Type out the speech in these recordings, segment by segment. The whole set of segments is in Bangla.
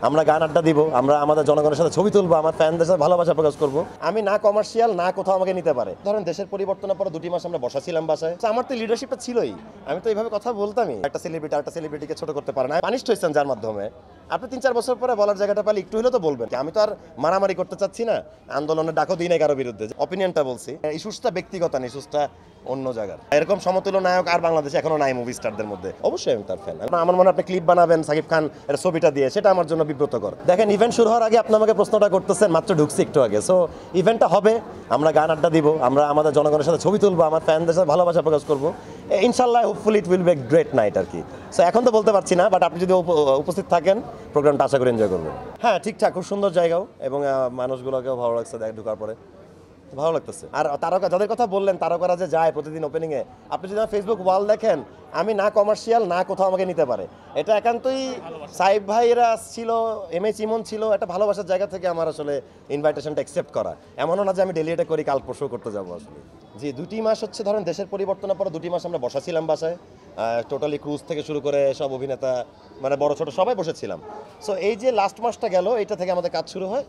আমরা গান আড্ডা দিব, আমরা আমাদের জনগণের সাথে ছবি তুলবো, আমার ফ্যানদের সাথে ভালোবাসা প্রকাশ করবো। আমি না কমার্শিয়াল না কোথাও আমাকে নিতে পারে। ধরেন দেশের পরিবর্তনের পর 2 মাস আমরা বসাছিলাম বাসায়, আমার তো লিডারশিপটা ছিলই। আমি তো এইভাবে কথা বলতামই, একটা সেলিব্রিটিকে ছোট করতে পারে না। পানিশড হয়েছেন যার মাধ্যমে আপনি 3-4 বছর পরে বলার জায়গাটা পালে একটু হলেও তো বলবেন। আমি তো আর মারামারি করতে চাচ্ছি না, আন্দোলনের ডাকও দিই নাই কারো বিরুদ্ধে, অপিনিয়নটা বলছি। ইস্যুসটা ব্যক্তিগত না, ইস্যুসটা অন্য জায়গার। এরকম সমতুল্য নায়ক আর বাংলাদেশে এখনো নাই মুভি স্টারদের মধ্যে। অবশ্যই আমি তার ফ্যান। আমার মনে আপনি ক্লিপ বানাবেন সাকিব খান এর ছবিটা দিয়ে, সেটা আমার জন্য বিব্রতকর। দেখেন ইভেন্ট শুরু হওয়ার আগে আপনি আমাকে প্রশ্নটা করতেছেন, মাত্র ঢুকছি একটু আগে। সো ইভেন্টটা হবে, আমরা গান আড্ডা দিব, আমরা আমাদের জনগণের সাথে ছবি তুলবো, আমার ফ্যানদের সাথে ভালোবাসা প্রকাশ করবো। ইনশাল্লাহ hopefully it will be great night আর কি। সো এখন তো বলতে পারছি না, বাট আপনি যদি উপস্থিত থাকেন প্রোগ্রামটা আশা করে এনজয় করবেন। হ্যাঁ ঠিকঠাক, খুব সুন্দর জায়গাও, এবং মানুষগুলোকেও ভালো লাগছে ঢোকার পরে, ভালো লাগতেছে। আর তারকা যাদের কথা বললেন, তারকারা যে যায় প্রতিদিন ওপেনিংয়ে, আপনি যদি আমার ফেসবুক ওয়াল দেখেন, আমি না কমার্শিয়াল না কোথাও আমাকে নিতে পারে। এটা একান্তই সাইব ভাইরা ছিল, এমএ ইমন ছিল, একটা ভালোবাসার জায়গা থেকে আমার আসলে ইনভাইটেশনটা অ্যাকসেপ্ট করা। এমনও না যে আমি ডেলি এটা করি, কাল পরশু করতে যাবো আসলে। জি 2 মাস হচ্ছে, ধরেন দেশের পরিবর্তনের পর 2 মাস আমরা বসাছিলাম বাসায়, টোটালি ক্রুজ থেকে শুরু করে সব অভিনেতা, মানে বড় ছোট সবাই বসেছিলাম। সো এই যে লাস্ট মাসটা গেল, এটা থেকে আমাদের কাজ শুরু হয়,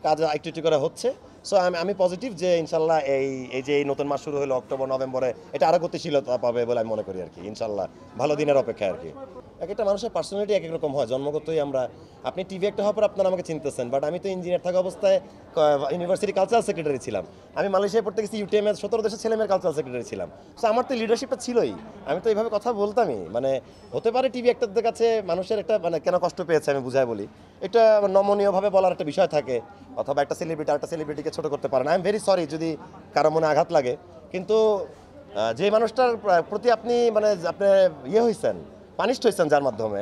কাজ একটু একটু করে হচ্ছে। সো আমি পজিটিভ যে ইনশাল্লাহ এই যে এই নতুন মাস শুরু হলো অক্টোবর নভেম্বরে, এটা আরও গতিশীলতা পাবে বলে আমি মনে করি আর কি। ইনশাল্লাহ ভালো দিনের অপেক্ষা আর কি। এক একটা মানুষের পার্সোনালিটি এক এক রকম হয় জন্মগতই। আপনি টিভি একটা হওয়ার পর আপনারা আমাকে চিনতেছেন, বাট আমি তো ইঞ্জিনিয়ার থাকা অবস্থায় ইউনিভার্সিটি কালচারাল সেক্রেটারি ছিলাম। আমি মালয়েশিয়ায় পড়তে গেছি, ইউটিএমএ 17 দেশের ছেলেমেয়ের কালচারাল সেক্রেটারি ছিলাম। সো আমার তো লিডারশিপটা ছিলই। আমি তো এইভাবে কথা বলতামই। মানে হতে পারে টিভি একটাদের কাছে মানুষের একটা মানে কেন কষ্ট পেয়েছে আমি বুঝাই বলি, এটা নমনীয়ভাবে বলার একটা বিষয় থাকে, অথবা একটা সেলিব্রিটিকে ছোট করতে পারে না। আই এম ভেরি সরি যদি কারো মনে আঘাত লাগে, কিন্তু যে মানুষটার প্রতি আপনি মানে আপনি হয়েছেন, পানিশড হয়েছেন যার মাধ্যমে,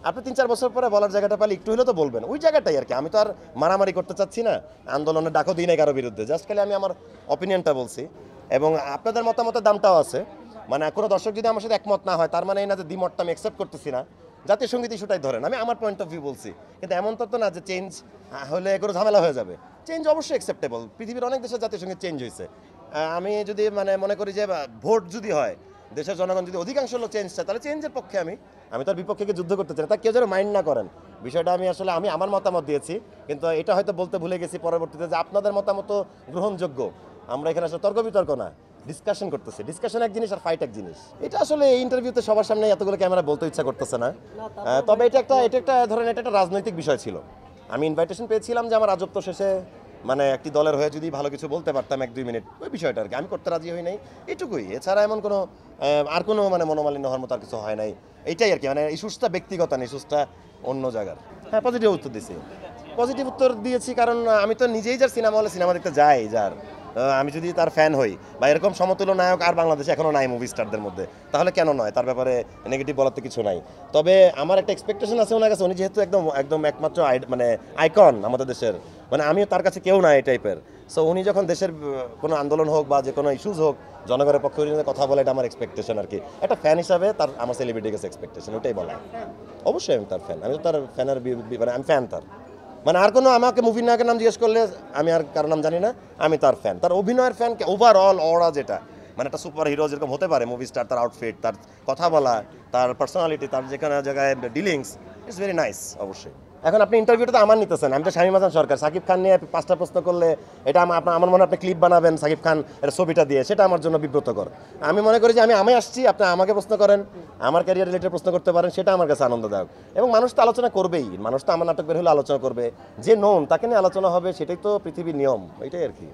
আপনি 3-4 বছর পরে বলার জায়গাটা পালে একটু হলেও তো বলবেন। ওই জায়গাটাই আর কি। আমি তো আর মারামারি করতে চাচ্ছি না, আন্দোলনের ডাকও দিই নাই কারো বিরুদ্ধে, জাস্ট খালি আমি আমার অপিনিয়নটা বলছি। এবং আপনাদের মতামতের দামটাও আছে। মানে কোনো দর্শক যদি আমার সাথে একমত না হয়, তার মানে এই না যে দ্বিমতটা আমি অ্যাকসেপ্ট করতেছি না। জাতীয় সঙ্গীত ইস্যুটাই ধরেন, আমি আমার পয়েন্ট অফ ভিউ বলছি, কিন্তু এমন তো না যে চেঞ্জ হলে কোনো ঝামেলা হয়ে যাবে। চেঞ্জ অবশ্যই অ্যাকসেপ্টেবল, পৃথিবীর অনেক দেশের জাতীয় সঙ্গীত চেঞ্জ হয়েছে। আমি যদি মানে মনে করি যে ভোট যদি হয়, দেশের জনগণ যদি অধিকাংশ লোক চেঞ্জ চায়, তাহলে চেঞ্জের পক্ষে আমি তার বিপক্ষে যুদ্ধ করতে চাই না। তা কেউ যেন মাইন্ড না করেন বিষয়টা। আমি আমার মতামত দিয়েছি, কিন্তু এটা হয়তো বলতে ভুলে গেছি পরবর্তীতে যে আপনাদের মতামত গ্রহণযোগ্য। আমরা এখানে আসলে তর্ক বিতর্ক না, ডিসকাশন করতেছি। ডিসকাশন এক জিনিস আর ফাইট এক জিনিস। এটা আসলে এই ইন্টারভিউতে সবার সামনে এতগুলো ক্যামেরা বলতে ইচ্ছা করতেছে না। তবে এটা একটা ধরেন এটা একটা রাজনৈতিক বিষয় ছিল। আমি ইনভাইটেশন পেয়েছিলাম যে আমার রাজত্ব শেষে মানে একটি দলের হয়ে যদি ভালো কিছু বলতে পারতাম 1-2 মিনিট, ওই বিষয়টা আর কি। আমি করতে রাজি হই নাই, এটুকুই। এছাড়া এমন কোনো আর কোনো মানে মনোমালিন্য হওয়ার মতো আর কিছু হয় নাই। এইটাই আর কি। মানে ইস্যুসটা ব্যক্তিগত না, ইস্যুসটা অন্য জায়গার। হ্যাঁ পজিটিভ উত্তর দিয়েছি। পজিটিভ উত্তর দিয়েছি কারণ আমি তো নিজেই যার সিনেমা হলে সিনেমা দেখতে যাই, আমি যদি তার ফ্যান হই বা এরকম সমতুল্য নায়ক আর বাংলাদেশে এখনো নাই মুভি স্টারদের মধ্যে, তাহলে কেন নয়? তার ব্যাপারে নেগেটিভ বলার তো কিছু নাই। তবে আমার একটা এক্সপেকটেশন আছে ওনার কাছে। উনি যেহেতু একদম একমাত্র মানে আইকন আমাদের দেশের, মানে আমিও তার কাছে কেউ না এই টাইপের। সো উনি যখন দেশের কোনো আন্দোলন হোক বা যে কোনো ইস্যুজ হোক, জনগণের পক্ষে কথা বলে, এটা আমার এক্সপেকটেশন আর কি। একটা ফ্যান হিসাবে তার আমার সেলিব্রিটির কাছে এক্সপেকটেশন, ওটাই বলা। অবশ্যই আমি তার ফ্যান, আমি তো তার ফ্যানের মানে আমি ফ্যান তার। মানে আর কোনো আমাকে মুভির নায়কের নাম জিজ্ঞেস করলে আমি আর কারোর নাম জানি না, আমি তার ফ্যান। তার অভিনয়ের ফ্যান, ওভারঅল অরা যেটা মানে একটা সুপার হিরো যেরকম হতে পারে মুভি স্টার, তার আউটফিট, তার কথা বলা, তার পার্সোনালিটি, তার যেখানে জায়গায় ডিলিংস, ইটস ভেরি নাইস। অবশ্যই। এখন আপনি ইন্টারভিউটা তো আমার নিতেছেন, আমি তো শামীম হাসান সরকার। সাকিব খান নিয়ে 5টা প্রশ্ন করলে এটা আমার মনে হয় আপনি ক্লিপ বানাবেন সাকিব খান এর ছবিটা দিয়ে, সেটা আমার জন্য বিব্রতকর। আমি মনে করি যে আমি আসছি, আপনি আমাকে প্রশ্ন করেন, আমার ক্যারিয়ার রিলেটেড প্রশ্ন করতে পারেন, সেটা আমার কাছে আনন্দদায়ক। এবং মানুষ তো আলোচনা করবেই, মানুষ তো আমার নাটক বের হলে আলোচনা করবে, যে নোন তাকে নিয়ে আলোচনা হবে, সেটাই তো পৃথিবীর নিয়ম, এটাই আর কি।